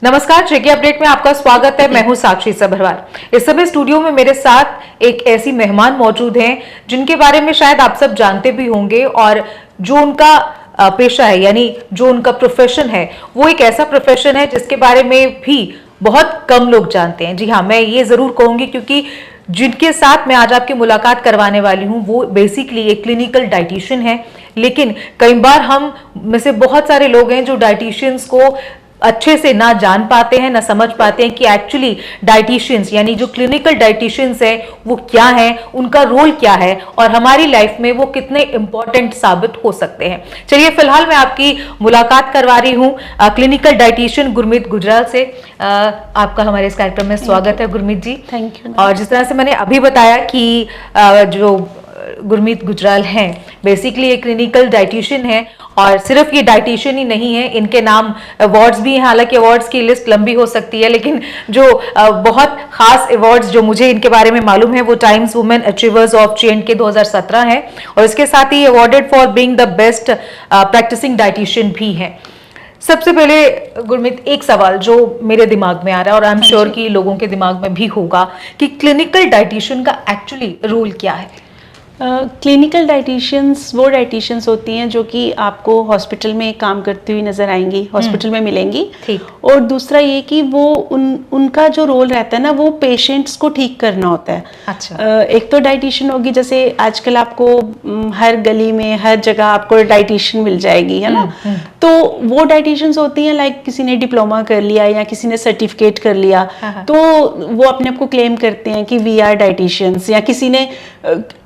नमस्कार, जेके अपडेट में आपका स्वागत है। मैं हूं साक्षी सभरवाल। इस समय स्टूडियो में मेरे साथ एक ऐसी मेहमान मौजूद हैं जिनके बारे में शायद आप सब जानते भी होंगे, और जो उनका पेशा है यानी जो उनका प्रोफेशन है वो एक ऐसा प्रोफेशन है जिसके बारे में भी बहुत कम लोग जानते हैं। जी हाँ, मैं ये जरूर कहूंगी क्योंकि जिनके साथ मैं आज आपकी मुलाकात करवाने वाली हूं वो बेसिकली एक क्लिनिकल डाइटिशियन है। लेकिन कई बार हम में से बहुत सारे लोग हैं जो डाइटिशियंस को अच्छे से ना जान पाते हैं, ना समझ पाते हैं कि एक्चुअली डाइटिशियंस यानी जो क्लिनिकल डाइटिशियंस है वो क्या है, उनका रोल क्या है और हमारी लाइफ में वो कितने इंपॉर्टेंट साबित हो सकते हैं। चलिए, फिलहाल मैं आपकी मुलाकात करवा रही हूँ क्लिनिकल डाइटिशियन गुरमीत गुजराल से। आपका हमारे इस कार्यक्रम में स्वागत है गुरमीत जी। Thank you. और जिस तरह से मैंने अभी बताया कि जो गुरमीत गुजराल हैं बेसिकली एक क्लिनिकल डाइटिशियन है, और सिर्फ ये डाइटिशियन ही नहीं है, इनके नाम अवार्ड्स भी हैं। हालांकि अवार्ड्स की लिस्ट लंबी हो सकती है, लेकिन जो बहुत खास अवार्ड्स जो मुझे इनके बारे में मालूम है वो times women achievers of J&K 2017 है, और इसके साथ ही awarded for being the best practicing dietitian भी है। सबसे पहले गुरमीत, एक सवाल जो मेरे दिमाग में आ रहा है और आई एम श्योर कि लोगों के दिमाग में भी होगा कि क्लिनिकल डाइटिशियन का एक्चुअली रोल क्या है? क्लिनिकल डाइटिशियंस वो डाइटिशियंस होती हैं जो कि आपको हॉस्पिटल में काम करती हुई नजर आएंगी, हॉस्पिटल में मिलेंगी। ठीक। और दूसरा ये कि वो उनका जो रोल रहता है ना, वो पेशेंट्स को ठीक करना होता है। अच्छा। एक तो डाइटिशियन होगी, जैसे आजकल आपको हर गली में हर जगह आपको डाइटिशियन मिल जाएगी, है ना। तो वो डाइटिशियंस होती हैं लाइक किसी ने डिप्लोमा कर लिया या किसी ने सर्टिफिकेट कर लिया, तो वो अपने आप को क्लेम करते हैं कि वी आर डाइटिशियंस। या किसी ने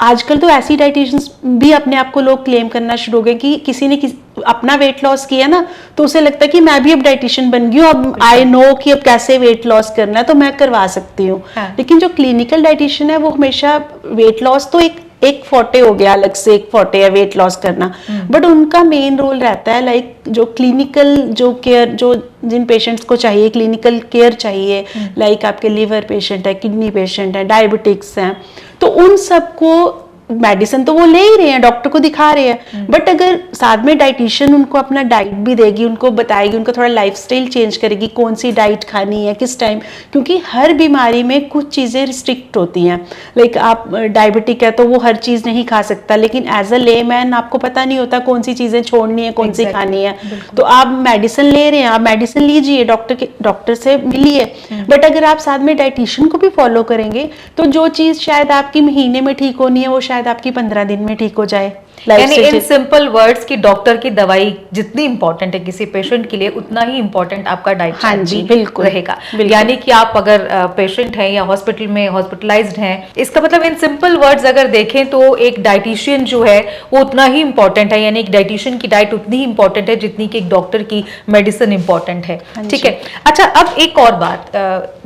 आजकल तो ऐसी डाइटिशियंस भी अपने आप को लोग क्लेम करना शुरू हो गए कि किसी ने अपना वेट लॉस किया ना, तो उसे लगता है कि मैं भी अब डाइटिशियन बन गई हूँ, अब आई नो कि अब कैसे वेट लॉस करना है, तो मैं करवा सकती हूँ। लेकिन जो क्लिनिकल डाइटिशियन है वो हमेशा वेट लॉस तो एक फोटे हो गया, अलग से एक फोटे है वेट लॉस करना, बट उनका मेन रोल रहता है लाइक जो क्लिनिकल जो केयर, जो जिन पेशेंट्स को चाहिए क्लिनिकल केयर चाहिए, लाइक आपके लिवर पेशेंट है, किडनी पेशेंट है, डायबिटिक्स हैं, तो उन सबको मेडिसिन तो वो ले ही रहे हैं, डॉक्टर को दिखा रहे हैं, बट अगर साथ में डाइटिशियन उनको अपना डाइट भी देगी, उनको बताएगी, उनको थोड़ा लाइफस्टाइल चेंज करेगी, कौन सी डाइट खानी है किस टाइम, क्योंकि हर बीमारी में कुछ चीज़ें रिस्ट्रिक्ट होती हैं। लाइक आप डायबिटिक है तो वो हर चीज़ नहीं खा सकता, लेकिन एज अ लेमैन आपको पता नहीं होता कौन सी चीज़ें छोड़नी है, कौन सी खानी है। तो आप मेडिसिन ले रहे हैं, आप मेडिसिन लीजिए, डॉक्टर से मिलिए, बट अगर आप साथ में डाइटिशियन को भी फॉलो करेंगे तो जो चीज़ शायद आपकी महीने में ठीक होनी है वो शायद आपकी 15 दिन में ठीक हो जाए। यानी इन सिंपल वर्ड्स की डॉक्टर की दवाई जितनी इंपॉर्टेंट है किसी पेशेंट के लिए, उतना ही इंपॉर्टेंट आपका डाइट चार्ट भी बिल्कुल रहेगा। यानी कि आप अगर पेशेंट हैं या हॉस्पिटल में हॉस्पिटलाइज्ड हैं, इसका मतलब इन सिंपल वर्ड्स अगर देखें तो एक डाइटिशियन जो है वो उतना ही इंपॉर्टेंट है, यानी एक डाइटिशियन की डाइट उतनी ही इंपॉर्टेंट है जितनी कि एक डॉक्टर की मेडिसिन इंपॉर्टेंट है। ठीक है। अच्छा, अब एक और बात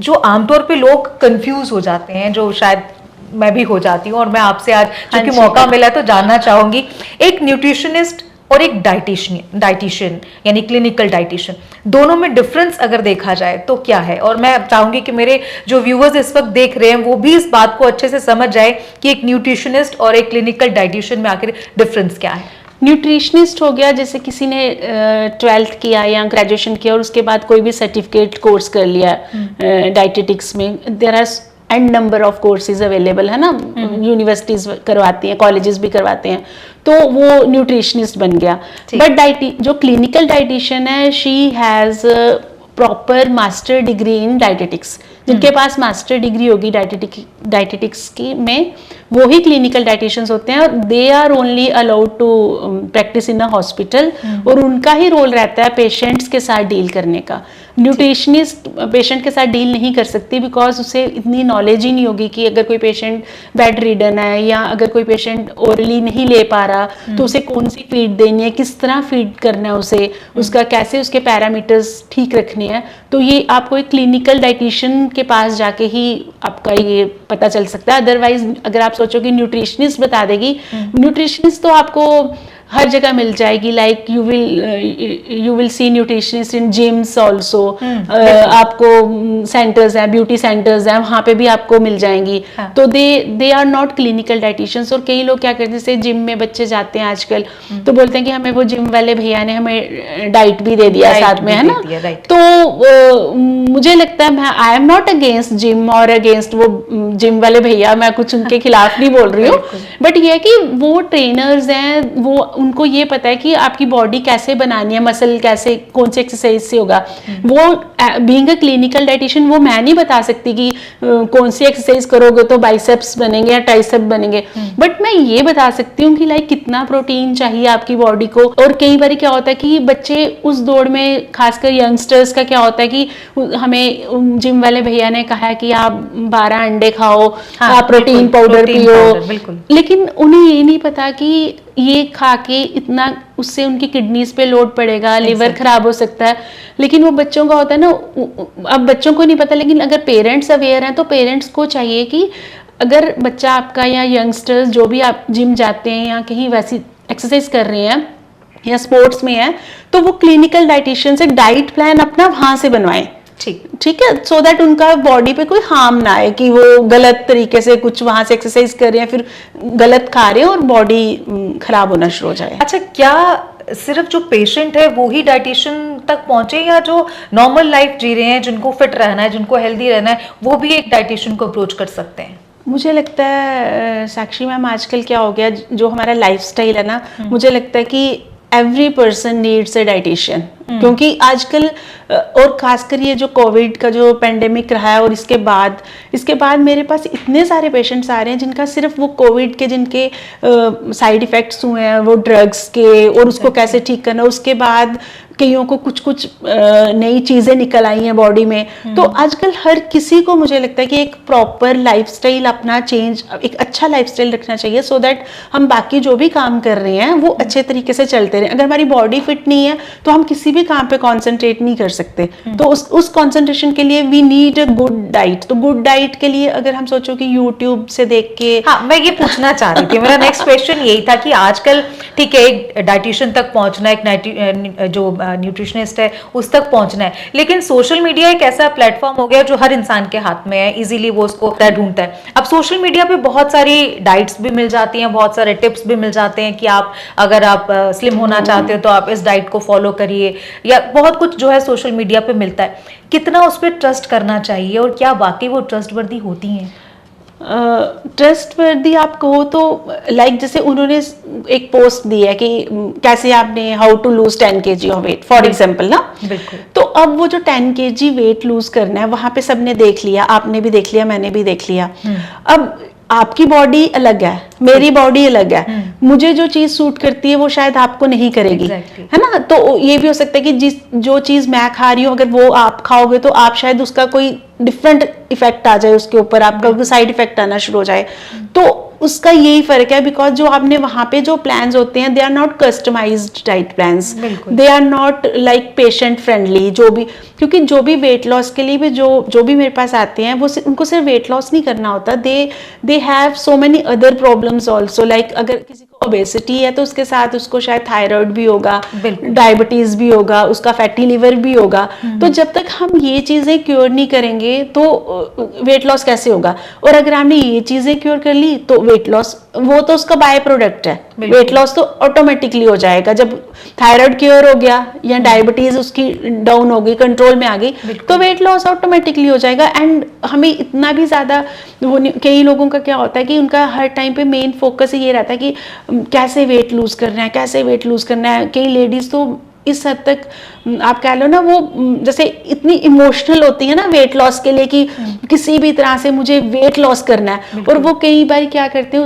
जो आमतौर पर लोग कंफ्यूज हो जाते हैं, जो शायद मैं भी हो जाती हूँ, और मैं आपसे आज क्योंकि मौका मिला तो जानना चाहूंगी, एक न्यूट्रिशनिस्ट और एक डाइटिशियन यानी क्लिनिकल डाइटिशियन, दोनों में डिफरेंस अगर देखा जाए तो क्या है? और मैं चाहूंगी कि मेरे जो व्यूअर्स इस वक्त देख रहे हैं वो भी इस बात को अच्छे से समझ जाए कि एक न्यूट्रिशनिस्ट और एक क्लिनिकल डाइटिशियन में आखिर डिफरेंस क्या है। न्यूट्रिशनिस्ट हो गया जैसे किसी ने 12th किया या ग्रेजुएशन किया और उसके बाद कोई भी सर्टिफिकेट कोर्स कर लिया डाइटेटिक्स में, there are n number of courses available है ना, यूनिवर्सिटीज करवाती हैं, कॉलेजेस भी करवाते हैं, तो वो न्यूट्रिशनिस्ट बन गया। बट जो क्लिनिकल डाइटिशियन है, she has proper master degree in dietetics. जिनके पास मास्टर डिग्री होगी डाइटेटिक्स की में, वो ही क्लिनिकल डाइटिशियंस होते हैं, और they are only allowed to practise in a hospital, और उनका ही रोल रहता है पेशेंट्स के साथ डील करने का। न्यूट्रिशनिस्ट पेशेंट के साथ डील नहीं कर सकती बिकॉज उसे इतनी नॉलेज ही नहीं होगी कि अगर कोई पेशेंट बेड रिडन है या अगर कोई पेशेंट ओरली नहीं ले पा रहा तो उसे कौन सी फीड देनी है, किस तरह फीड करना है उसे, उसका कैसे उसके पैरामीटर्स ठीक रखने हैं। तो ये आपको एक क्लिनिकल डाइटिशियन के पास जाके ही आपका ये पता चल सकता है। अदरवाइज अगर आप सोचो कि न्यूट्रिशनिस्ट बता देगी, न्यूट्रिशनिस्ट तो आपको हर जगह मिल जाएगी, like you will see nutritionist in gyms also, आपको सेंटर्स हैं, ब्यूटी सेंटर्स हैं, वहाँ पे भी आपको मिल जाएंगी। हाँ. तो they are not clinical dietitians. और कई लोग क्या करते हैं, जैसे जिम में बच्चे जाते हैं आजकल, तो बोलते हैं कि हमें वो जिम वाले भैया ने हमें डाइट भी दे दिया साथ में, है ना। तो मुझे लगता है, I am not against gym और अगेंस्ट वो जिम वाले भैया, मैं कुछ उनके खिलाफ नहीं बोल रही हूँ, बट ये है कि वो ट्रेनर्स हैं, वो उनको ये पता है कि आपकी बॉडी कैसे बनानी है, मसल कैसे, कौन सी एक्सरसाइज से होगा। वो बीइंग अ क्लिनिकल डाइटिशियन, वो मैं नहीं बता सकती कि कौन सी एक्सरसाइज करोगे तो बाइसेप्स बनेंगे या ट्राइसेप बनेंगे, बट मैं ये बता सकती हूँ कि लाइक कितना प्रोटीन चाहिए आपकी बॉडी को। और कई बार क्या होता है कि बच्चे उस दौड़ में, खासकर यंगस्टर्स का क्या होता है कि हमें जिम वाले भैया ने कहा कि आप 12 अंडे खाओ, आप प्रोटीन पाउडर पियो, लेकिन उन्हें ये नहीं पता कि ये खा के इतना, उससे उनकी किडनीज पे लोड पड़ेगा, लिवर खराब हो सकता है। लेकिन वो बच्चों का होता है ना, अब बच्चों को नहीं पता, लेकिन अगर पेरेंट्स अवेयर हैं तो पेरेंट्स को चाहिए कि अगर बच्चा आपका या यंगस्टर्स जो भी आप जिम जाते हैं या कहीं वैसी एक्सरसाइज कर रहे हैं या स्पोर्ट्स में है, तो वो क्लिनिकल डाइटिशियन से डाइट प्लान अपना वहां से बनवाएं। ठीक है, सो दैट उनका बॉडी पे कोई हार्म ना आए कि वो गलत तरीके से कुछ वहां से एक्सरसाइज कर रहे हैं, फिर गलत खा रहे हैं और बॉडी खराब होना शुरू हो जाए। अच्छा, क्या सिर्फ जो पेशेंट है वो ही डाइटिशियन तक पहुंचे, या जो नॉर्मल लाइफ जी रहे हैं, जिनको फिट रहना है, जिनको हेल्दी रहना है, वो भी एक डाइटिशियन को अप्रोच कर सकते हैं? मुझे लगता है साक्षी मैम, आजकल क्या हो गया, जो हमारा लाइफस्टाइल है ना, मुझे लगता है कि every person needs a dietitian, क्योंकि आजकल और खासकर ये जो कोविड का जो पेंडेमिक रहा है और इसके बाद मेरे पास इतने सारे पेशेंट्स आ रहे हैं जिनका सिर्फ वो कोविड के, जिनके साइड इफेक्ट्स हुए हैं वो ड्रग्स के, और उसको कैसे ठीक करना, उसके बाद कईयों को कुछ नई चीजें निकल आई हैं बॉडी में। तो आजकल हर किसी को मुझे लगता है कि एक प्रॉपर लाइफस्टाइल अपना चेंज, एक अच्छा लाइफस्टाइल रखना चाहिए, सो दैट हम बाकी जो भी काम कर रहे हैं वो अच्छे तरीके से चलते रहे। अगर हमारी बॉडी फिट नहीं है तो हम किसी भी काम पे कॉन्सेंट्रेट नहीं कर सकते। तो उस कॉन्सेंट्रेशन के लिए we need a good diet. तो गुड डाइट के लिए अगर हम सोचो कि यूट्यूब से देख के, हाँ, मैं ये पूछना चाह रही थी, मेरा नेक्स्ट क्वेश्चन यही था कि आजकल ठीक है, एक डाइटिशियन तक पहुंचना, एक जो न्यूट्रिशनिस्ट है उस तक पहुंचना है, लेकिन सोशल मीडिया एक ऐसा प्लेटफॉर्म हो गया जो हर इंसान के हाथ में है, इजीली वो उसको ढूंढता है। अब सोशल मीडिया पे बहुत सारी डाइट्स भी मिल जाती हैं, बहुत सारे टिप्स भी मिल जाते हैं कि आप अगर आप स्लिम होना चाहते हो तो आप इस डाइट को फॉलो करिए, या बहुत कुछ जो है सोशल मीडिया पे मिलता है। कितना उस पर ट्रस्ट करना चाहिए और क्या वाकई वो ट्रस्टवर्दी होती हैं? ट्रस्टवर्दी आप कहो तो लाइक जैसे उन्होंने एक पोस्ट दी है कि कैसे आपने how to lose 10 kg of weight for example ना, बिल्कुल। तो अब वो जो 10 kg वेट लूज करना है, वहां पे सबने देख लिया, आपने भी देख लिया, मैंने भी देख लिया। अब आपकी बॉडी अलग है, मेरी बॉडी अलग है, मुझे जो चीज सूट करती है वो शायद आपको नहीं करेगी, है ना। तो ये भी हो सकता है कि जो चीज मैं खा रही हूँ अगर वो आप खाओगे तो आप शायद उसका कोई डिफरेंट इफेक्ट आ जाए उसके ऊपर, आपका साइड इफेक्ट आना शुरू हो जाए। तो उसका यही फर्क है, बिकॉज जो आपने वहां पे जो प्लान्स होते हैं they are not customised diet plans, they are not like patient friendly. जो भी, क्योंकि जो भी वेट लॉस के लिए भी जो भी मेरे पास आते हैं वो उनको सिर्फ वेट लॉस नहीं करना होता, they have so many other problems also. Like अगर किसी को ओबेसिटी है तो उसके साथ उसको शायद थायराइड भी होगा, डायबिटीज भी होगा, उसका फैटी लिवर भी होगा। तो जब तक हम ये चीजें क्योर नहीं करेंगे तो वेट लॉस कैसे होगा। और अगर हमने ये चीजें क्योर कर ली तो वेट लॉस, वो तो उसका बाय प्रोडक्ट है, वेट लॉस तो ऑटोमेटिकली हो जाएगा। जब थायराइड क्योर हो गया या डायबिटीज उसकी डाउन हो गई, कंट्रोल में आ गई, तो वेट लॉस ऑटोमेटिकली हो जाएगा। एंड हमें इतना भी ज्यादा, कई लोगों का क्या होता है कि उनका हर टाइम पे मेन फोकस ये रहता है कि कैसे वेट लूज करना है, कैसे वेट लूज करना है। कई लेडीज तो इस हद तक आप कह लो ना, वो जैसे इतनी इमोशनल होती है ना वेट लॉस के लिए कि किसी भी तरह से मुझे वेट लॉस करना है। और वो कई बार क्या करते हैं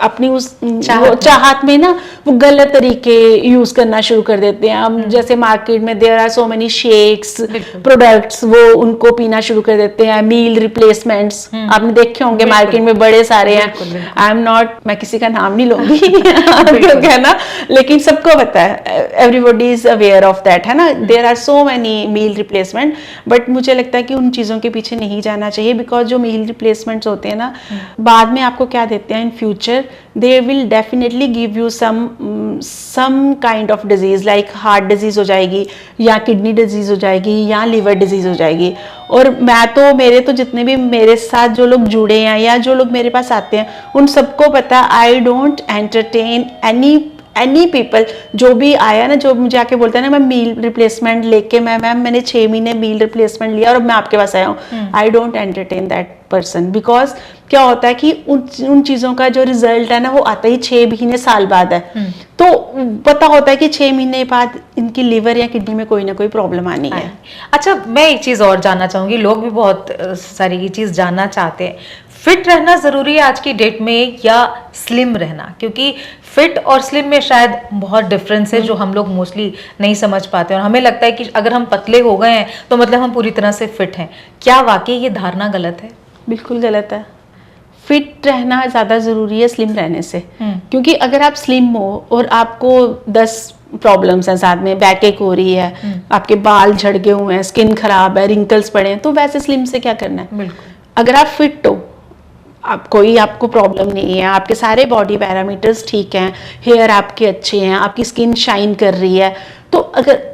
अपनी उस चाहत में ना वो गलत तरीके यूज करना शुरू कर देते हैं। हम जैसे मार्केट में there are so many shakes products, वो उनको पीना शुरू कर देते हैं। मील रिप्लेसमेंट्स आपने देखे होंगे मार्केट में बड़े सारे हैं। आई एम नॉट, मैं किसी का नाम नहीं लूंगी क्योंकि है ना, लेकिन सबको पता है, everybody is aware of that, है ना। there are so many meal replacement, but मुझे लगता है कि उन चीज़ों के पीछे नहीं जाना चाहिए, बिकॉज जो meal replacements होते हैं ना, बाद में आपको क्या क्या देते हैं in future, they will definitely give you some kind of disease, like heart disease हो जाएगी या किडनी डिजीज हो जाएगी या लिवर डिजीज हो जाएगी। और मेरे तो जितने भी मेरे साथ जो लोग जुड़े हैं या जो लोग मेरे पास आते हैं उन सबको पता, I don't entertain any people. जो भी आया ना, जो मुझे आके बोलता है ना मैं मील रिप्लेसमेंट लेके, मैम मैंने 6 महीने मील रिप्लेसमेंट लिया और अब मैं आपके पास आया हूँ, I don't entertain that person. Because क्या होता है कि उन चीज़ों का जो रिजल्ट है ना वो आता ही 6 महीने साल बाद है। तो पता होता है कि 6 महीने बाद इनकी लिवर या किडनी में कोई ना कोई प्रॉब्लम आनी है। अच्छा, मैं एक चीज़ और जानना चाहूँगी, लोग भी बहुत सारी ये चीज़ जानना चाहते हैं, फिट रहना ज़रूरी है आज की डेट में या स्लिम रहना? क्योंकि फिट और स्लिम में शायद बहुत डिफरेंस है जो हम लोग मोस्टली नहीं समझ पाते, और हमें लगता है कि अगर हम पतले हो गए हैं तो मतलब हम पूरी तरह से फिट हैं। क्या वाकई ये धारणा गलत है? बिल्कुल गलत है। फिट रहना ज़्यादा ज़रूरी है स्लिम रहने से। क्योंकि अगर आप स्लिम हो और आपको 10 प्रॉब्लम्स हैं साथ में, बैक एक हो रही है, आपके बाल झड़ गए हुए हैं, स्किन खराब है, रिंकल्स पड़े हैं, तो वैसे स्लिम से क्या करना है? बिल्कुल। अगर आप फिट हो, आपको प्रॉब्लम नहीं है, आपके सारे बॉडी पैरामीटर्स ठीक हैं, हेयर आपके अच्छे हैं, आपकी स्किन शाइन कर रही है, तो अगर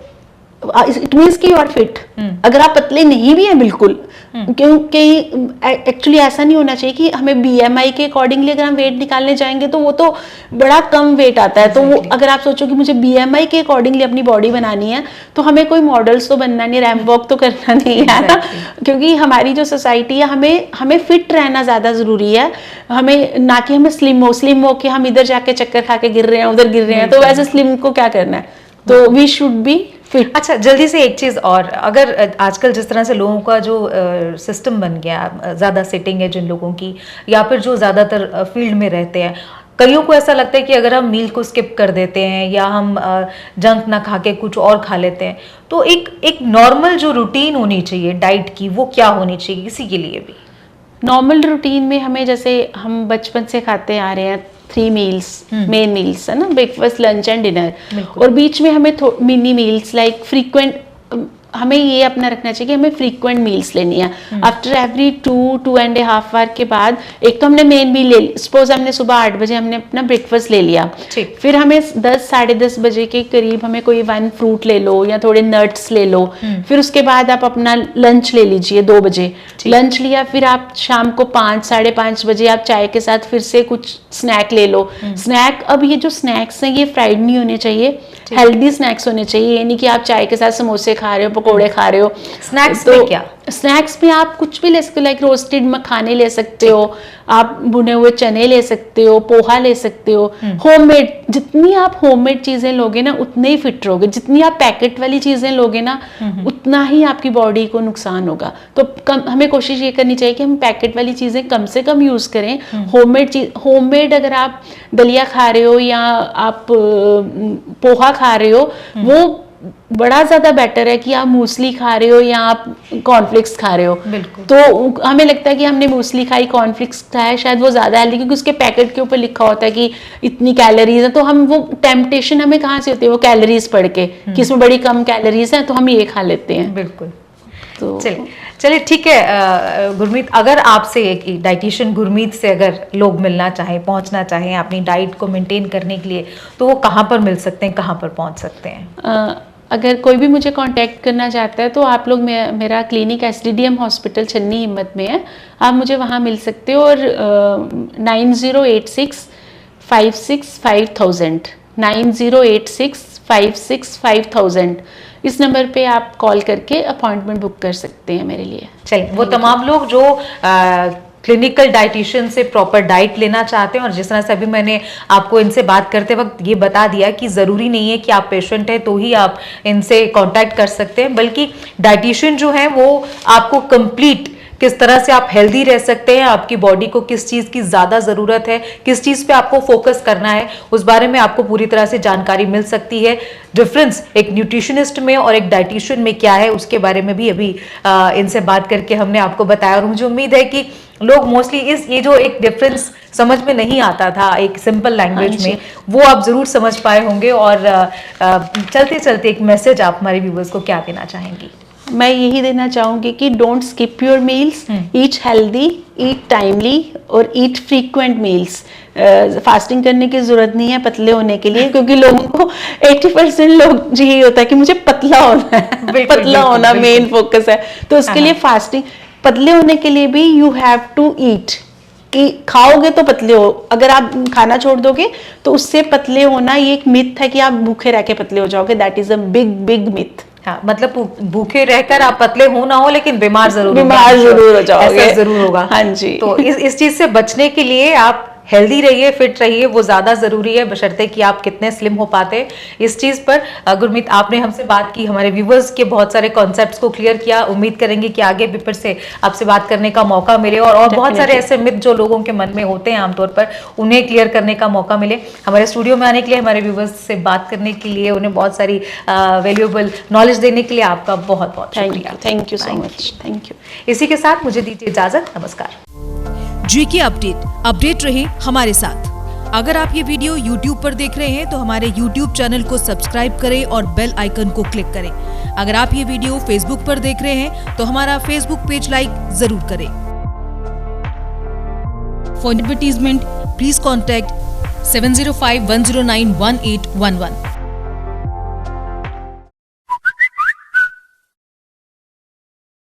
इट मीन्स कि यू आर फिट। अगर आप पतले नहीं भी हैं बिल्कुल, क्योंकि एक्चुअली ऐसा नहीं होना चाहिए कि हमें बीएमआई के अकॉर्डिंगली अगर हम वेट निकालने जाएंगे तो वो तो बड़ा कम वेट आता है। तो वो अगर आप सोचो कि मुझे बीएमआई के अकॉर्डिंगली अपनी बॉडी बनानी है तो हमें कोई मॉडल्स तो बनना नहीं, रैंप वॉक तो करना नहीं है ना। क्योंकि हमारी जो सोसाइटी है, हमें फिट रहना ज्यादा जरूरी है, हमें ना कि हमें स्लिम हो कि हम इधर जाके चक्कर खा के गिर रहे हैं, उधर गिर रहे हैं, तो वैसे स्लिम को क्या करना है? तो वी शुड बी फिट। अच्छा, जल्दी से एक चीज़ और, अगर आजकल जिस तरह से लोगों का जो सिस्टम बन गया, ज़्यादा सिटिंग है जिन लोगों की, या फिर जो ज़्यादातर फील्ड में रहते हैं, कईयों को ऐसा लगता है कि अगर हम मील को स्किप कर देते हैं या हम जंक ना खा के कुछ और खा लेते हैं, तो एक नॉर्मल जो रूटीन होनी चाहिए डाइट की, वो क्या होनी चाहिए किसी के लिए भी? नॉर्मल रूटीन में हमें, जैसे हम बचपन से खाते आ रहे हैं 3 मील्स, मेन मील्स है ना, ब्रेकफास्ट, लंच एंड डिनर, और बीच में हमें मिनी मील्स लाइक फ्रीक्वेंट, हमें ये अपना रखना चाहिए कि हमें फ्रीक्वेंट मील्स लेनी है। आफ्टर एवरी 2.5 आवर के बाद एक तो हमने मेन मील ले ली, सपोज हमने सुबह 8 बजे हमने अपना ब्रेकफास्ट ले लिया, फिर हमें 10 साढ़े 10 बजे के करीब हमें कोई 1 फ्रूट ले लो या थोड़े नट्स ले लो, फिर उसके बाद आप अपना लंच ले लीजिए 2 बजे, लंच लिया, फिर आप शाम को 5 साढ़े 5 बजे आप चाय के साथ फिर से कुछ स्नैक ले लो। स्नैक, अब ये जो स्नैक्स हैं ये फ्राइड नहीं होने चाहिए, हेल्दी स्नैक्स होने चाहिए, ये नहीं कि आप चाय के साथ समोसे खा रहे हो, पकोड़े खा रहे हो। स्नैक्स तो में क्या? स्नैक्स में आप कुछ भी ले सकते हो, लाइक रोस्टेड मखाने ले सकते हो, आप भुने हुए चने ले सकते हो, पोहा ले सकते हो, होममेड। जितनी आप होममेड चीजें लोगे ना उतने ही फिट रहोगे, जितनी आप पैकेट वाली चीजें लोगे ना उतना ही आपकी बॉडी को नुकसान होगा। तो हमें कोशिश ये करनी चाहिए कि हम पैकेट वाली चीजें कम से कम यूज करें। होममेड अगर आप दलिया खा रहे हो या आप पोहा खा रहे हो, वो बड़ा ज्यादा बेटर है कि आप मूसली खा रहे हो या आप कॉर्नफ्लेक्स खा रहे हो। तो हमें लगता है कि हमने मूसली खाई, कॉर्नफ्लेक्स खाया, शायद वो ज्यादा हेल्दी, क्योंकि उसके पैकेट के ऊपर लिखा होता है कि इतनी कैलोरीज है। तो हम वो टेम्पटेशन हमें कहाँ से होती है, वो कैलोरीज पढ़ के कि इसमें बड़ी कम कैलोरीज है, तो हम ये खा लेते हैं। बिल्कुल। तो चलिए ठीक है गुरमीत, अगर आपसे एक डाइटिशियन गुरमीत से अगर लोग मिलना चाहें, पहुंचना चाहें अपनी डाइट को मेंटेन करने के लिए, तो वो कहाँ पर मिल सकते हैं, कहाँ पर पहुंच सकते हैं? अगर कोई भी मुझे कांटेक्ट करना चाहता है तो आप लोग, मेरा क्लिनिक SDDM हॉस्पिटल छन्नी हिम्मत में है, आप मुझे वहाँ मिल सकते हो। और 9086 56 5000 9086 56 5000 इस नंबर पे आप कॉल करके अपॉइंटमेंट बुक कर सकते हैं मेरे लिए। चलिए, वो तमाम लोग जो क्लिनिकल डाइटिशियन से प्रॉपर डाइट लेना चाहते हैं, और जिस तरह से अभी मैंने आपको इनसे बात करते वक्त ये बता दिया कि ज़रूरी नहीं है कि आप पेशेंट हैं तो ही आप इनसे कांटेक्ट कर सकते हैं, बल्कि डाइटिशियन जो है वो आपको कंप्लीट किस तरह से आप हेल्दी रह सकते हैं, आपकी बॉडी को किस चीज़ की ज़्यादा ज़रूरत है, किस चीज़ पे आपको फोकस करना है, उस बारे में आपको पूरी तरह से जानकारी मिल सकती है। डिफरेंस एक न्यूट्रिशनिस्ट में और एक डाइटिशियन में क्या है, उसके बारे में भी अभी इनसे बात करके हमने आपको बताया, और मुझे उम्मीद है कि लोग मोस्टली ये जो एक डिफरेंस समझ में नहीं आता था एक सिंपल लैंग्वेज में, वो आप ज़रूर समझ पाए होंगे। और चलते चलते एक मैसेज आप हमारे व्यूवर्स को क्या देना चाहेंगी? मैं यही देना चाहूँगी कि don't skip your meals, eat healthy, eat timely, और ईट फ्रीक्वेंट मील्स। फास्टिंग करने की जरूरत नहीं है पतले होने के लिए, क्योंकि लोगों को 80% लोग यही होता है कि मुझे पतला होना है, पतला होना मेन फोकस है। तो उसके लिए फास्टिंग, पतले होने के लिए भी यू हैव टू ईट, कि खाओगे तो पतले हो, अगर आप खाना छोड़ दोगे तो उससे पतले होना ये एक मिथ है कि आप भूखे रह के पतले हो जाओगे। That is a big big myth. हाँ, मतलब भूखे रहकर आप पतले हो ना हो, लेकिन बीमार जरूर हो जाओगे, ऐसा जरूर होगा। हाँ जी। तो इस चीज से बचने के लिए आप हेल्दी रहिए, फिट रहिए, वो ज्यादा जरूरी है, बशर्ते कि आप कितने स्लिम हो पाते। इस चीज पर गुरमीत आपने हमसे बात की, हमारे व्यूवर्स के बहुत सारे कॉन्सेप्ट्स को क्लियर किया। उम्मीद करेंगे कि आगे भी फिर से आपसे बात करने का मौका मिले और बहुत सारे ऐसे मिथ जो लोगों के मन में होते हैं आमतौर पर, उन्हें क्लियर करने का मौका मिले। हमारे स्टूडियो में आने के लिए, हमारे व्यूवर्स से बात करने के लिए, उन्हें बहुत सारी वैल्यूएबल नॉलेज देने के लिए आपका बहुत बहुत शुक्रिया। Thank you so much. Thank you. इसी के साथ मुझे दीजिए इजाजत। नमस्कार। जीके अपडेट रहे हमारे साथ। अगर आप ये वीडियो YouTube पर देख रहे हैं तो हमारे YouTube चैनल को सब्सक्राइब करें और बेल आइकन को क्लिक करें। अगर आप ये वीडियो Facebook पर देख रहे हैं तो हमारा Facebook पेज लाइक जरूर करें। For advertisement please contact 7051091811।